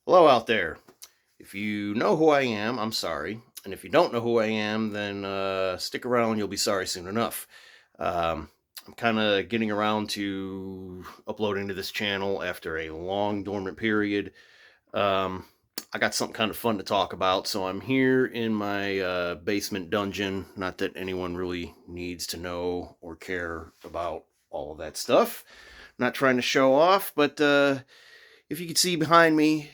Hello out there. If you know who I am, I'm sorry. And if you don't know who I am, then stick around, you'll be sorry soon enough. I'm kind of getting around to uploading to this channel after a long dormant period. I got something kind of fun to talk about, so I'm here in my basement dungeon. Not that anyone really needs to know or care about all of that stuff. I'm not trying to show off, but if you can see behind me,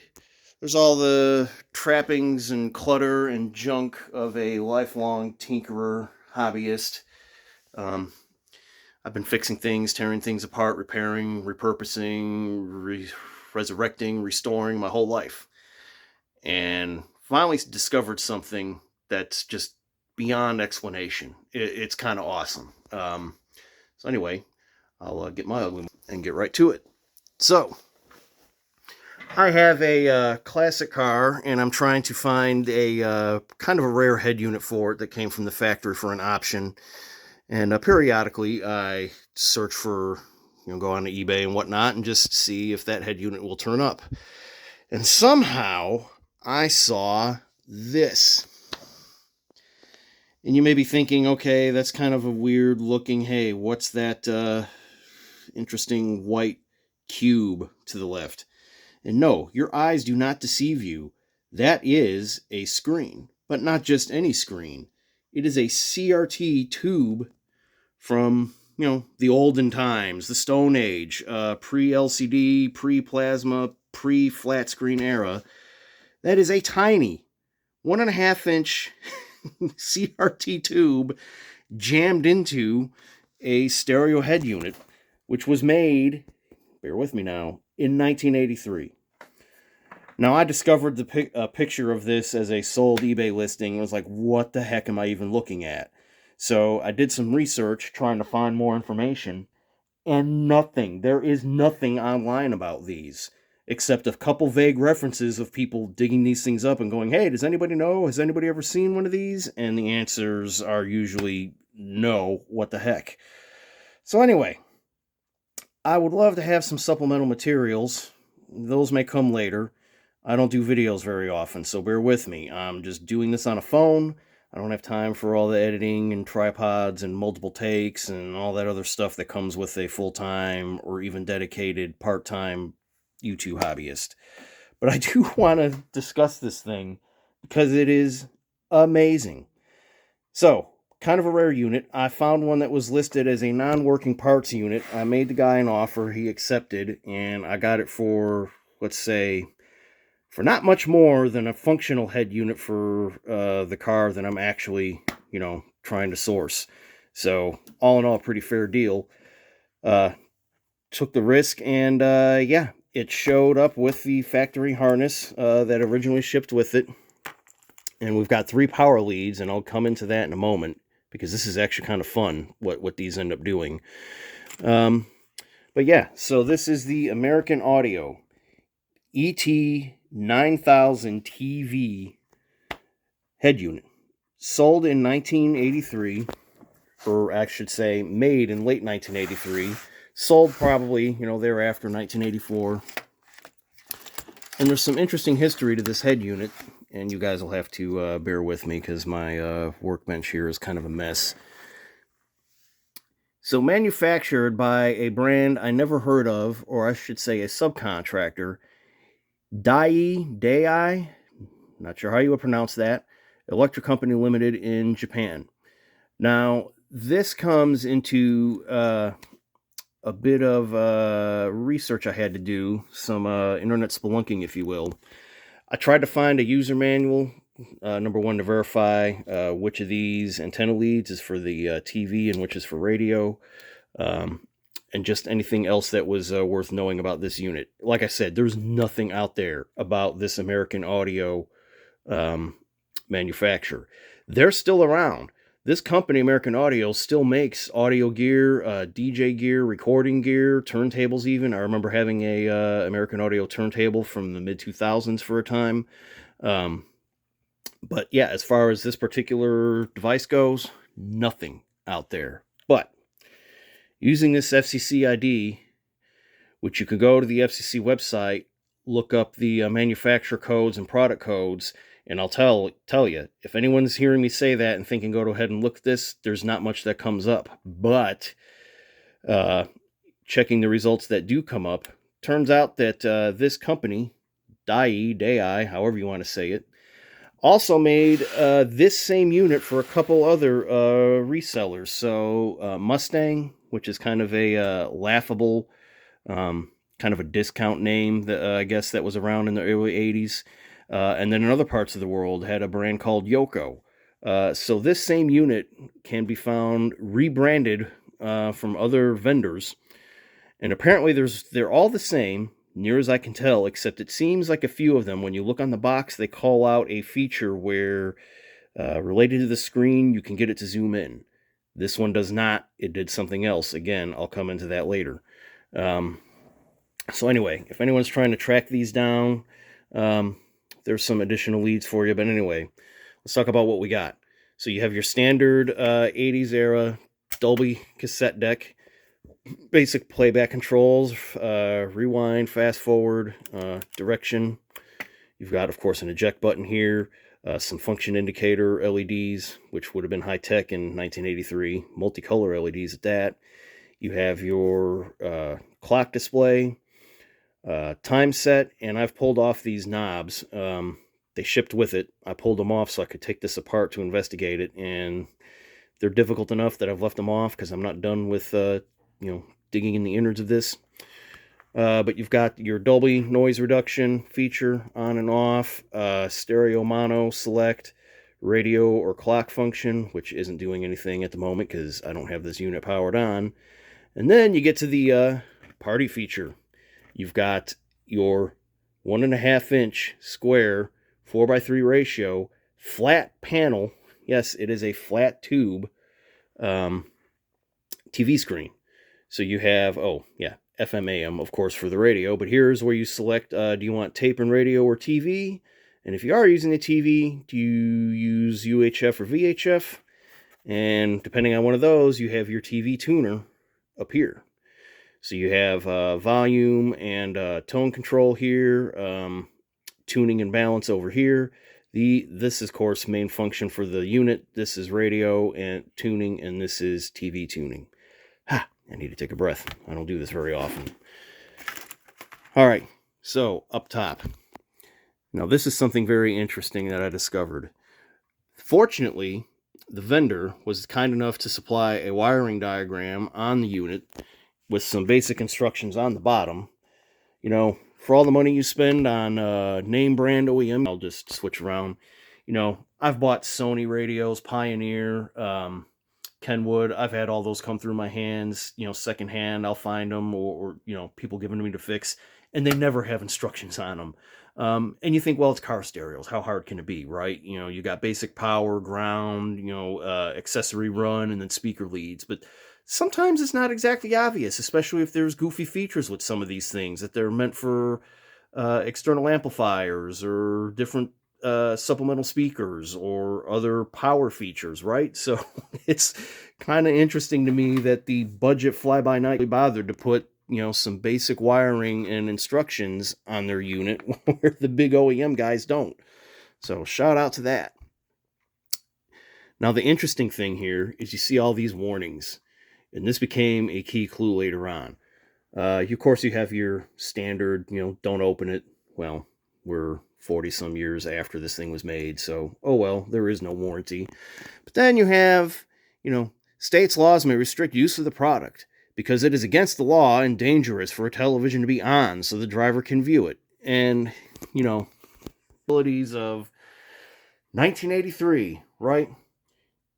there's all the trappings and clutter and junk of a lifelong tinkerer, hobbyist. I've been fixing things, tearing things apart, repairing, repurposing, resurrecting, restoring my whole life. And finally discovered something that's just beyond explanation. It's kind of awesome. So anyway, I'll get my ugly and get right to it. So, I have a classic car, and I'm trying to find a kind of a rare head unit for it that came from the factory for an option. And periodically, I search for, go on to eBay and whatnot, and just see if that head unit will turn up. And somehow, I saw this. And you may be thinking, okay, that's kind of a weird looking, hey, what's that interesting white cube to the left? And no, your eyes do not deceive you. That is a screen, but not just any screen. It is a CRT tube from, the olden times, the Stone Age, pre-LCD, pre-plasma, pre-flat screen era. That is a tiny 1.5-inch CRT tube jammed into a stereo head unit, which was made, bear with me now, in 1983. Now, I discovered the picture of this as a sold eBay listing. I was like, what the heck am I even looking at? So I did some research trying to find more information, and nothing. There is nothing online about these, except a couple vague references of people digging these things up and going, hey, does anybody know? Has anybody ever seen one of these? And the answers are usually no, what the heck? So anyway, I would love to have some supplemental materials. Those may come later. I don't do videos very often, so bear with me. I'm just doing this on a phone. I don't have time for all the editing and tripods and multiple takes and all that other stuff that comes with a full-time or even dedicated part-time YouTube hobbyist. But I do want to discuss this thing because it is amazing. So, kind of a rare unit. I found one that was listed as a non-working parts unit. I made the guy an offer, he accepted, and I got it for, let's say, for not much more than a functional head unit for the car that I'm actually, trying to source. So, all in all, pretty fair deal. Took the risk, and yeah, it showed up with the factory harness that originally shipped with it. And we've got 3 power leads, and I'll come into that in a moment, because this is actually kind of fun, what these end up doing. But yeah, so this is the American Audio ET9000-TV head unit. Sold in 1983, or I should say made in late 1983. Sold probably, thereafter, 1984. And there's some interesting history to this head unit, and you guys will have to bear with me because my workbench here is kind of a mess. So manufactured by a brand I never heard of, or I should say a subcontractor, Daiei, not sure how you would pronounce that, Electric Company Limited in Japan. Now, this comes into a bit of research I had to do, some internet spelunking, if you will. I tried to find a user manual, number one, to verify which of these antenna leads is for the TV and which is for radio, and just anything else that was worth knowing about this unit. Like I said, there's nothing out there about this American Audio manufacturer. They're still around. This company, American Audio, still makes audio gear, DJ gear, recording gear, turntables even. I remember having a American Audio turntable from the mid-2000s for a time. But yeah, as far as this particular device goes, nothing out there. But using this FCC ID, which you can go to the FCC website, look up the manufacturer codes and product codes, and I'll tell you, if anyone's hearing me say that and thinking go ahead and look at this, there's not much that comes up. But checking the results that do come up, turns out that this company, Daiei, however you want to say it, also made this same unit for a couple other resellers. So Mustang, which is kind of a laughable, kind of a discount name that I guess that was around in the early 80s. And then in other parts of the world had a brand called YOKO. So this same unit can be found rebranded from other vendors. And apparently they're all the same, near as I can tell, except it seems like a few of them, when you look on the box, they call out a feature where, related to the screen, you can get it to zoom in. This one does not. It did something else. Again, I'll come into that later. So anyway, if anyone's trying to track these down, there's some additional leads for you. But anyway, let's talk about what we got. So you have your standard 80s era Dolby cassette deck. Basic playback controls, rewind, fast forward, direction. You've got, of course, an eject button here, some function indicator LEDs, which would have been high-tech in 1983, multicolor LEDs at that. You have your clock display, time set, and I've pulled off these knobs. They shipped with it. I pulled them off so I could take this apart to investigate it, and they're difficult enough that I've left them off because I'm not done with digging in the innards of this. But you've got your Dolby noise reduction feature on and off, stereo mono select, radio or clock function, which isn't doing anything at the moment because I don't have this unit powered on. And then you get to the party feature. You've got your 1.5-inch square 4:3 ratio flat panel. Yes, it is a flat tube TV screen. So you have, FM AM, of course, for the radio. But here's where you select, do you want tape and radio or TV? And if you are using a TV, do you use UHF or VHF? And depending on one of those, you have your TV tuner up here. So you have volume and tone control here, tuning and balance over here. This is, of course, main function for the unit. This is radio and tuning, and this is TV tuning. I need to take a breath. I don't do this very often. All right, so up top. Now, this is something very interesting that I discovered. Fortunately, the vendor was kind enough to supply a wiring diagram on the unit with some basic instructions on the bottom. For all the money you spend on name brand OEM, I'll just switch around. I've bought Sony radios, Pioneer, Kenwood. I've had all those come through my hands, secondhand. I'll find them or people giving them to me to fix, and they never have instructions on them. And you think, well, it's car stereos. How hard can it be, right? You got basic power, ground, accessory run, and then speaker leads. But sometimes it's not exactly obvious, especially if there's goofy features with some of these things, that they're meant for external amplifiers or different supplemental speakers or other power features, right? So it's kind of interesting to me that the budget fly-by-night bothered to put some basic wiring and instructions on their unit where the big OEM guys don't. So shout out to that. Now the interesting thing here is you see all these warnings, and this became a key clue later on. Of course, you have your standard, don't open it. Well, we're 40 some years after this thing was made, so oh well, there is no warranty. But then you have, states laws may restrict use of the product because it is against the law and dangerous for a television to be on so the driver can view it. And, abilities of 1983, right?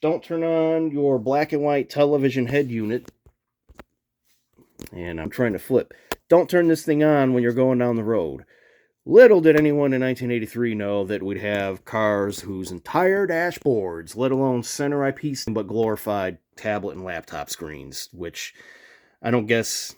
Don't turn on your black and white television head unit. And I'm trying to flip. Don't turn this thing on when you're going down the road. Little did anyone in 1983 know that we'd have cars whose entire dashboards, let alone center eyepiece, but glorified tablet and laptop screens, which I don't guess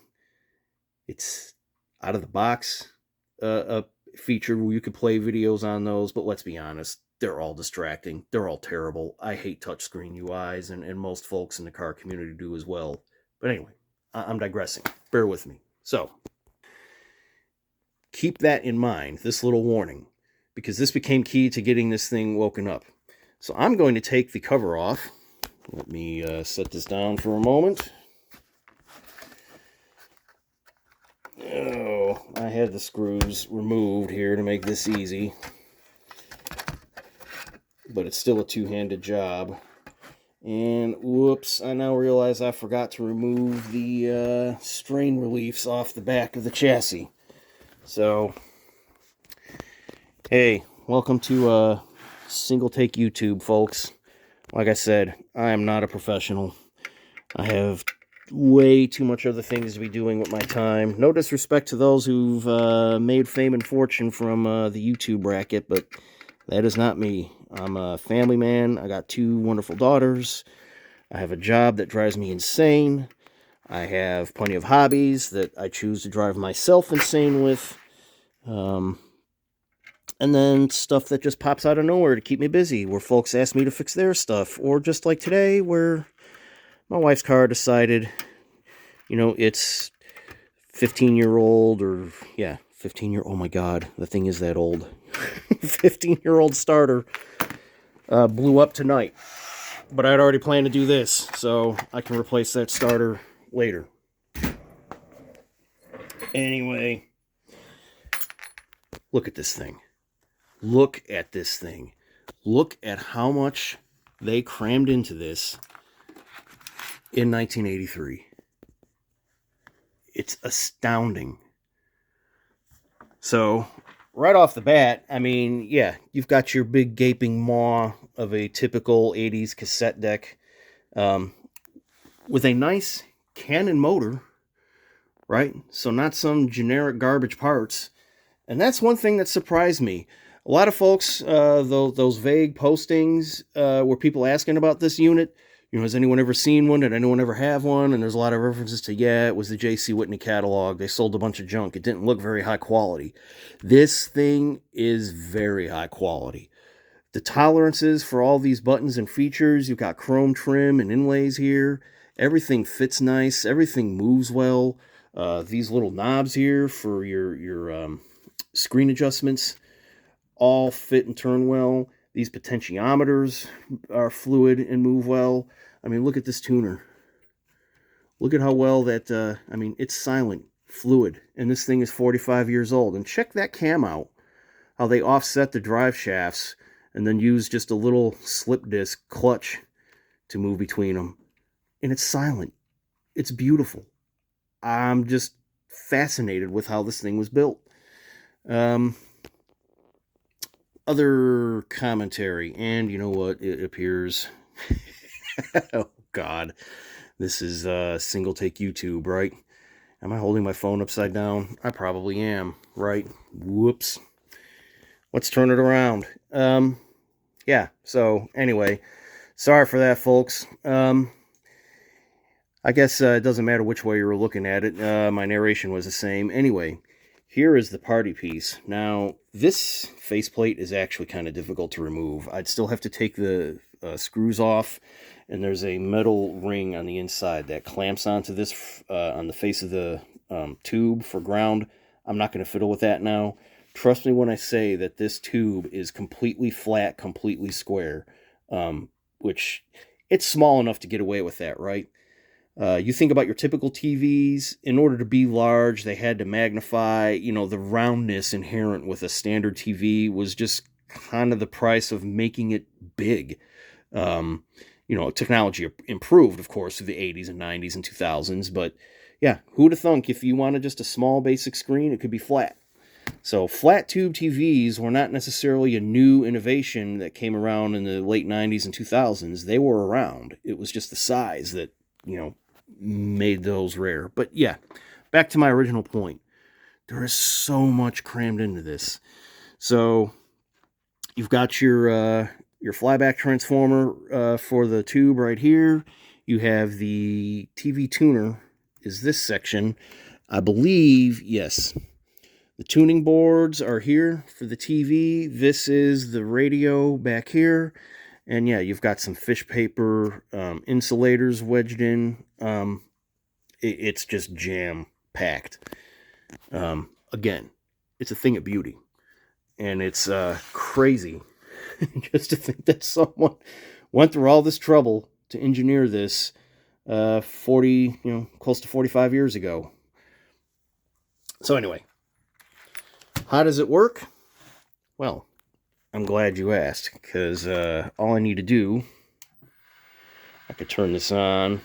it's out of the box a feature where you could play videos on those, but let's be honest, they're all distracting. They're all terrible. I hate touchscreen UIs, and most folks in the car community do as well. But anyway, I'm digressing. Bear with me. So, keep that in mind, this little warning, because this became key to getting this thing woken up. So I'm going to take the cover off. Let me set this down for a moment. Oh, I had the screws removed here to make this easy, but it's still a two-handed job. And whoops, I now realize I forgot to remove the strain reliefs off the back of the chassis. So, hey, welcome to Single Take YouTube, folks. Like I said, I am not a professional. I have way too much other things to be doing with my time. No disrespect to those who've made fame and fortune from the YouTube bracket, but that is not me. I'm a family man. I got two wonderful daughters. I have a job that drives me insane. I have plenty of hobbies that I choose to drive myself insane with. And then stuff that just pops out of nowhere to keep me busy, where folks ask me to fix their stuff. Or just like today, where my wife's car decided, you know, it's 15-year-old or, yeah, 15-year, oh my God, the thing is that old. 15-year-old starter blew up tonight. But I'd already planned to do this, so I can replace that starter later. Anyway, look at this thing. Look at this thing. Look at how much they crammed into this in 1983. It's astounding. So, right off the bat, I mean, yeah, you've got your big gaping maw of a typical 80s cassette deck with a nice Canon motor, right? So not some generic garbage parts. And that's one thing that surprised me. A lot of folks, those vague postings where people asking about this unit, you know, has anyone ever seen one? Did anyone ever have one? And there's a lot of references to, yeah, it was the J.C. Whitney catalog. They sold a bunch of junk. It didn't look very high quality. This thing is very high quality. The tolerances for all these buttons and features, you've got chrome trim and inlays here. Everything fits nice. Everything moves well. These little knobs here for your screen adjustments all fit and turn well. These potentiometers are fluid and move well. I mean, look at this tuner. Look at how well that, I mean, it's silent, fluid, and this thing is 45 years old. And check that cam out, how they offset the drive shafts and then use just a little slip disc clutch to move between them. And it's silent. It's beautiful. I'm just fascinated with how this thing was built. Other commentary, and you know what? It appears... oh, God. This is Single Take YouTube, right? Am I holding my phone upside down? I probably am, right? Whoops. Let's turn it around. Yeah, so anyway, sorry for that, folks. I guess it doesn't matter which way you were looking at it. My narration was the same. Anyway, here is the party piece. Now, this faceplate is actually kind of difficult to remove. I'd still have to take the screws off, and there's a metal ring on the inside that clamps onto this on the face of the tube for ground. I'm not going to fiddle with that now. Trust me when I say that this tube is completely flat, completely square, which it's small enough to get away with that, right? You think about your typical TVs, in order to be large, they had to magnify, you know, the roundness inherent with a standard TV was just kind of the price of making it big. You know, technology improved, of course, through the 80s and 90s and 2000s, but yeah, who'd have thunk if you wanted just a small basic screen, it could be flat. So flat tube TVs were not necessarily a new innovation that came around in the late 90s and 2000s. They were around. It was just the size that, you know, made those rare. But yeah, back to my original point. There is so much crammed into this. So you've got your flyback transformer for the tube right here. You have the TV tuner is this section. I believe, yes. The tuning boards are here for the TV. This is the radio back here. And yeah, you've got some fish paper insulators wedged in. It's just jam-packed. Again, it's a thing of beauty. And it's crazy just to think that someone went through all this trouble to engineer this 40, close to 45 years ago. So anyway, how does it work? Well, I'm glad you asked, because all I need to do, I could turn this on.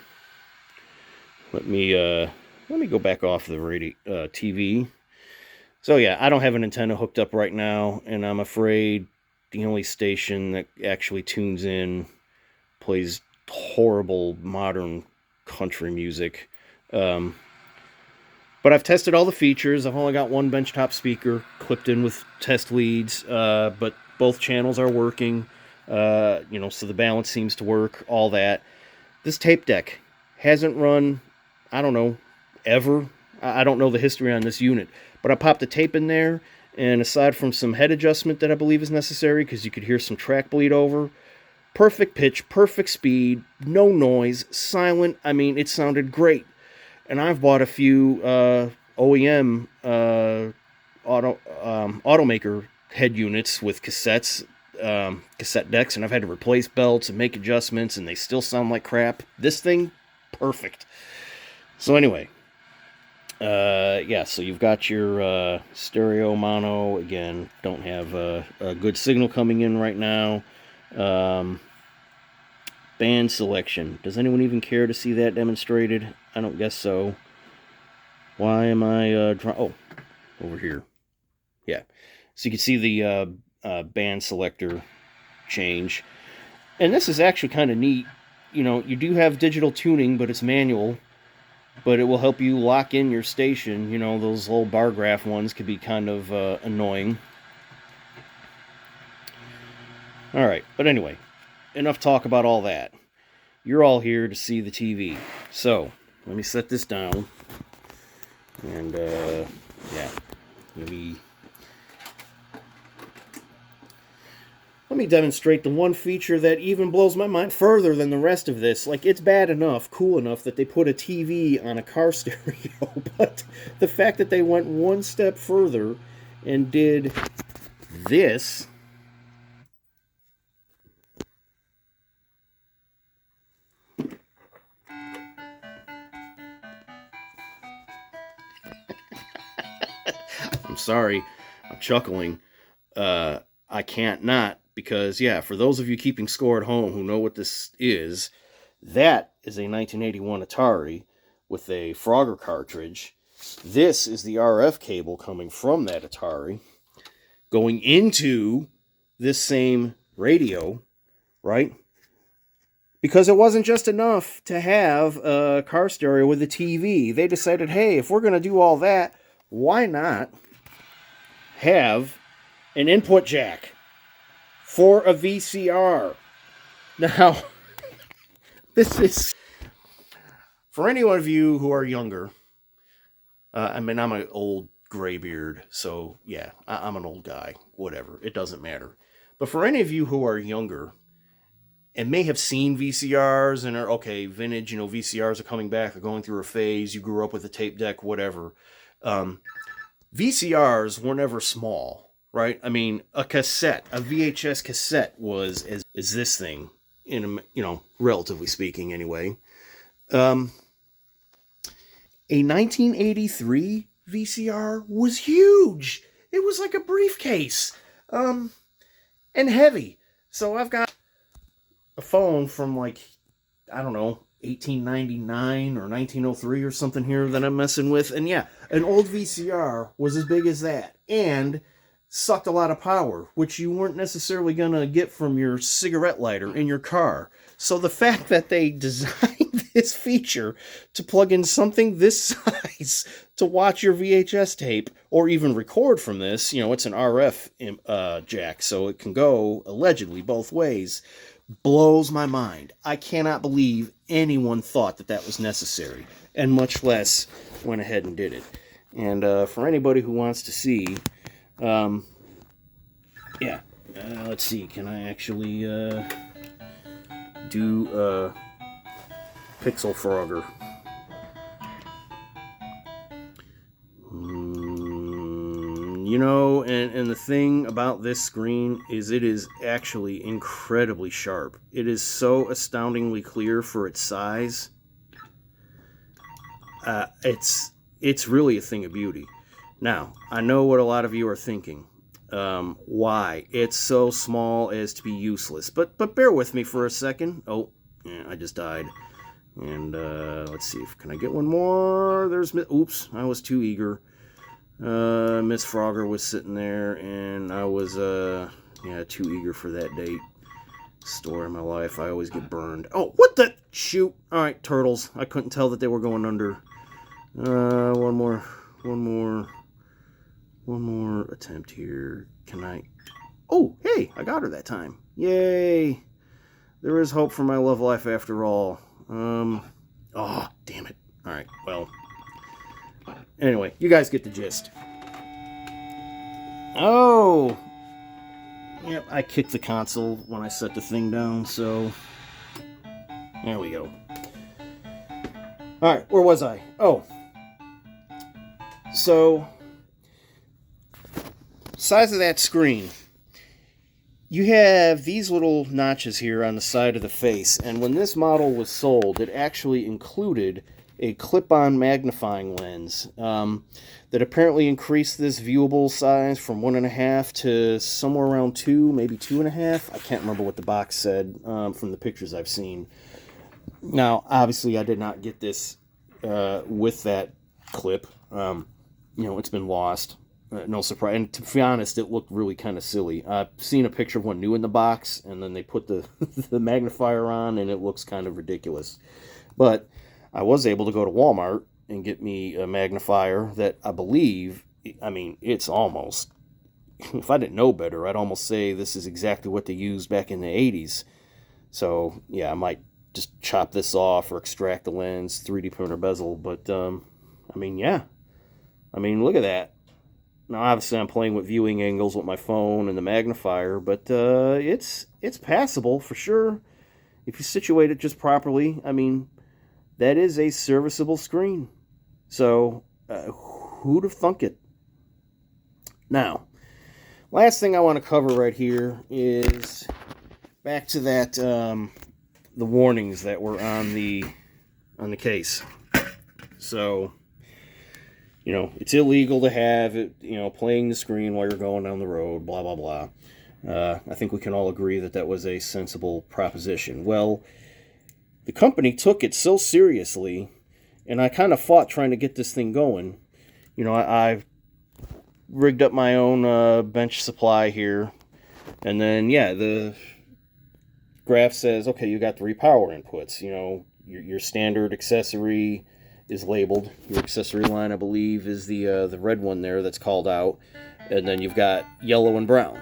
Let me go back off the TV. So yeah, I don't have an antenna hooked up right now, and I'm afraid the only station that actually tunes in plays horrible modern country music. But I've tested all the features. I've only got one benchtop speaker clipped in with test leads, but both channels are working. So the balance seems to work, all that. This tape deck hasn't run, I don't know, ever. I don't know the history on this unit, but I popped the tape in there, and aside from some head adjustment that I believe is necessary, because you could hear some track bleed over, perfect pitch, perfect speed, no noise, silent. I mean, it sounded great. And I've bought a few OEM automaker head units with cassettes, cassette decks, and I've had to replace belts and make adjustments, and they still sound like crap. This thing, perfect. So anyway, so you've got your stereo mono. Again, don't have a good signal coming in right now. Band selection. Does anyone even care to see that demonstrated? I don't guess so. Why am I over here. Yeah. So you can see the band selector change. And this is actually kind of neat. You do have digital tuning, but it's manual. But it will help you lock in your station. Those old bar graph ones could be kind of annoying. All right. But anyway, enough talk about all that. You're all here to see the TV. So, let me set this down. And, let me demonstrate the one feature that even blows my mind further than the rest of this. Like, it's bad enough, cool enough that they put a TV on a car stereo, but the fact that they went one step further and did this. I'm sorry, I'm chuckling. I can't not, because, for those of you keeping score at home who know what this is, that is a 1981 Atari with a Frogger cartridge. This is the RF cable coming from that Atari, going into this same radio, right? Because it wasn't just enough to have a car stereo with a TV. They decided, hey, if we're going to do all that, why not have an input jack for a VCR? Now, this is, for any one of you who are younger, I'm an old graybeard, so yeah, I'm an old guy, whatever, it doesn't matter. But for any of you who are younger and may have seen VCRs and are, okay, vintage, VCRs are coming back, they're going through a phase, you grew up with a tape deck, whatever. VCRs were never small, right? I mean, a cassette, a VHS cassette was as this thing, relatively speaking anyway. A 1983 VCR was huge. It was like a briefcase, and heavy. So I've got a phone from 1899 or 1903 or something here that I'm messing with. And yeah, an old VCR was as big as that and sucked a lot of power, which you weren't necessarily going to get from your cigarette lighter in your car. So the fact that they designed this feature to plug in something this size to watch your VHS tape or even record from this, it's an RF jack, so it can go allegedly both ways, blows my mind. I cannot believe anyone thought that was necessary, and much less went ahead and did it. And for anybody who wants to see, let's see, can I actually do Pixel Frogger? You know, and the thing about this screen is it is actually incredibly sharp. It is so astoundingly clear for its size. It's really a thing of beauty. Now, I know what a lot of you are thinking. Why? It's so small as to be useless. But bear with me for a second. Oh, yeah, I just died. And let's see if can I get one more. There's oops, I was too eager. Miss Frogger was sitting there, and I was yeah, too eager for that date. Story of my life. I always get burned. Oh, what the shoot! All right, turtles. I couldn't tell that they were going under. One more attempt here. Can I? Oh, hey, I got her that time. Yay! There is hope for my love life after all. Oh, damn it. All right, well. Anyway, you guys get the gist. Oh! Yep, I kicked the console when I set the thing down, so... There we go. Alright, where was I? Oh. So... Size of that screen. You have these little notches here on the side of the face, and when this model was sold, it actually included a clip-on magnifying lens that apparently increased this viewable size from 1.5 to somewhere around 2, maybe 2.5. I can't remember what the box said from the pictures I've seen. Now, obviously, I did not get this with that clip. You know, it's been lost. No surprise. And to be honest, it looked really kind of silly. I've seen a picture of one new in the box, and then they put the, the magnifier on, and it looks kind of ridiculous. But I was able to go to Walmart and get me a magnifier that I believe, I mean, it's almost, if I didn't know better, I'd almost say this is exactly what they used back in the 80s. So, yeah, I might just chop this off or extract the lens, 3D printer bezel. But, I mean, yeah. I mean, look at that. Now, obviously, I'm playing with viewing angles with my phone and the magnifier, but it's passable for sure. If you situate it just properly, I mean, that is a serviceable screen. So, who'd have thunk it? Now, last thing I want to cover right here is back to that the warnings that were on the case. So, you know, it's illegal to have it, you know, playing the screen while you're going down the road, blah, blah, blah. I think we can all agree that that was a sensible proposition. Well, the company took it so seriously, and I kind of fought trying to get this thing going. You know, I rigged up my own bench supply here, and then, yeah, the graph says, okay, you got 3 power inputs. You know, your standard accessory is labeled. Your accessory line, I believe, is the red one there that's called out. And then you've got yellow and brown.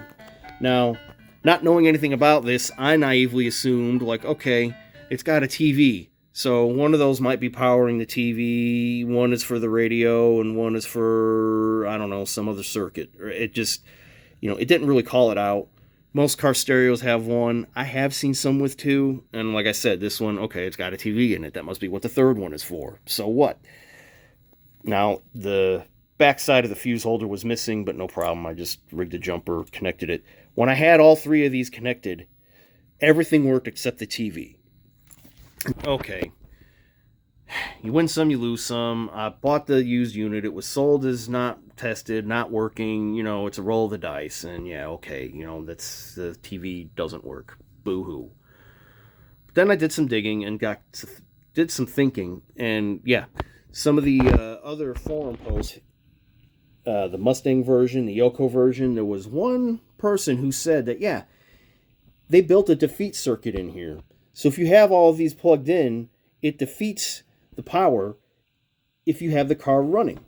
Now, not knowing anything about this, I naively assumed, like, okay, it's got a TV. So one of those might be powering the TV, one is for the radio, and one is for, I don't know, some other circuit. It just, you know, it didn't really call it out. Most car stereos have one. I have seen some with 2. And like I said, this one, okay, it's got a TV in it. That must be what the third one is for. So what? Now, the back side of the fuse holder was missing, but no problem. I just rigged a jumper, connected it. When I had all 3 of these connected, everything worked except the TV. Okay. You win some, you lose some. I bought the used unit. It was sold as not tested, not working. You know, it's a roll of the dice. And yeah, okay, you know, that's the TV doesn't work. Boo-hoo. Then I did some digging and did some thinking. And yeah, some of the other forum posts, the Mustang version, the Yoko version, there was one person who said that, yeah, they built a defeat circuit in here. So if you have all of these plugged in, it defeats the power if you have the car running.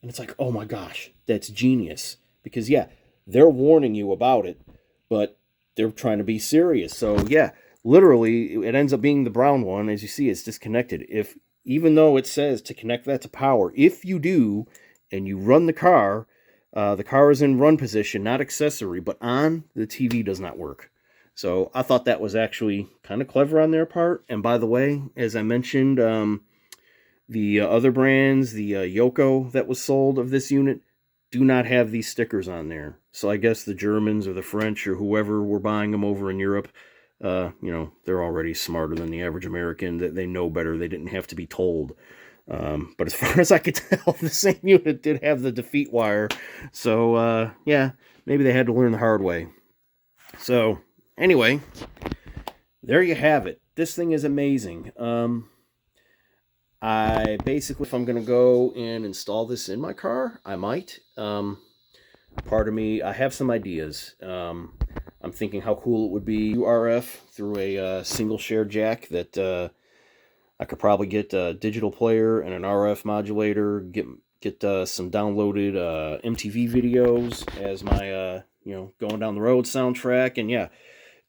And it's like, oh my gosh, that's genius. Because yeah, they're warning you about it, but they're trying to be serious. So yeah, literally, it ends up being the brown one. As you see, it's disconnected. Even though it says to connect that to power, if you do, and you run the car is in run position, not accessory, but on, the TV does not work. So I thought that was actually kind of clever on their part. And by the way, as I mentioned, the other brands, the Yoko that was sold of this unit, do not have these stickers on there. So I guess the Germans or the French or whoever were buying them over in Europe, you know, they're already smarter than the average American. That they know better. They didn't have to be told. But as far as I could tell, the same unit did have the defeat wire. So, yeah, maybe they had to learn the hard way. So, anyway, there you have it. This thing is amazing. I basically, if I'm going to go and install this in my car, I might. Part of me, I have some ideas. I'm thinking how cool it would be URF through a single shared jack that I could probably get a digital player and an RF modulator, get some downloaded MTV videos as my, you know, going down the road soundtrack. And yeah,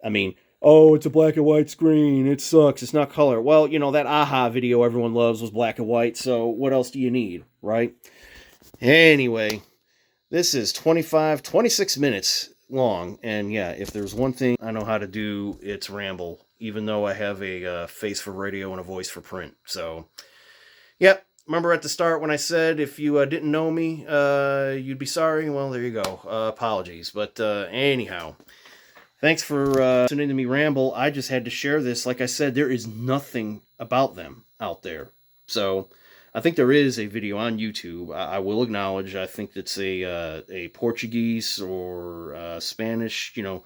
I mean, oh, it's a black and white screen. It sucks. It's not color. Well, you know, that AHA video everyone loves was black and white. So what else do you need, right? Anyway, this is 26 minutes long. And yeah, if there's one thing I know how to do, it's ramble, even though I have a face for radio and a voice for print. So, yep. Remember at the start when I said if you didn't know me, you'd be sorry? Well, there you go. Apologies. But anyhow, thanks for listening to me ramble. I just had to share this. Like I said, there is nothing about them out there. So I think there is a video on YouTube. I will acknowledge. I think it's a Portuguese or Spanish, you know,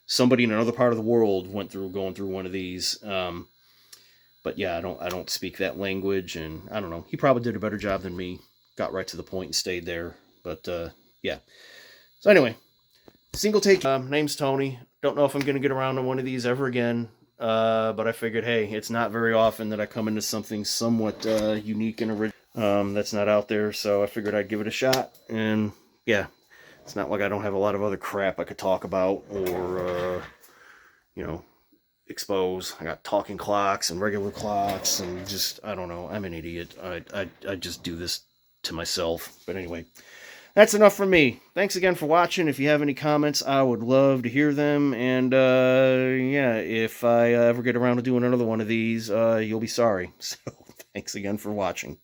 somebody in another part of the world going through one of these. But yeah, I don't speak that language, and I don't know. He probably did a better job than me. Got right to the point and stayed there. But yeah. So anyway, single take. Name's Tony. Don't know if I'm going to get around to one of these ever again. But I figured, hey, it's not very often that I come into something somewhat unique and original that's not out there. So I figured I'd give it a shot. And yeah, it's not like I don't have a lot of other crap I could talk about or, you know, expose. I got talking clocks and regular clocks and just, I don't know. I'm an idiot. I just do this to myself. But anyway, that's enough from me. Thanks again for watching. If you have any comments, I would love to hear them. And yeah, if I ever get around to doing another one of these, you'll be sorry. So thanks again for watching.